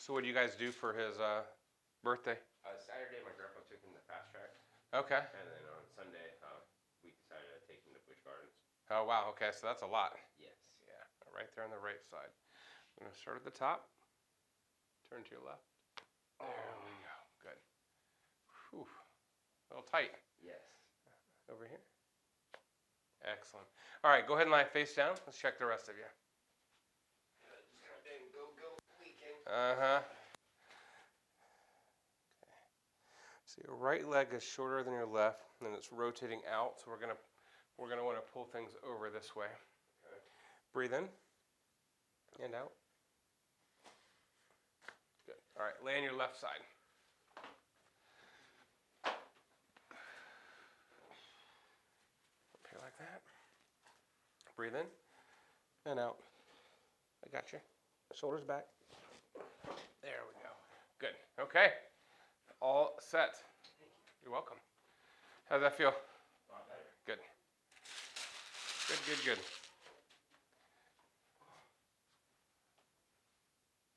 So what do you guys do for his birthday? Saturday, my grandpa took him to Fast Track. Okay. And then on Sunday, we decided to take him to Busch Gardens. Oh, wow. Okay, so that's a lot. Yes. Yeah, right there on the right side. I'm going to start at the top. Turn to your left. There we go. Good. Whew. A little tight. Yes. Over here. Excellent. All right, go ahead and lie face down. Let's check the rest of you. Just kind of doing go weekend. Uh-huh. Okay. So your right leg is shorter than your left, and it's rotating out. So we're gonna want to pull things over this way. Okay. Breathe in and out. Good. All right, lay on your left side. Up here like that. Breathe in and out. I got you. Shoulders back. There we go. Good. Okay. All set. You're welcome. How's that feel? A lot better. Good. Good.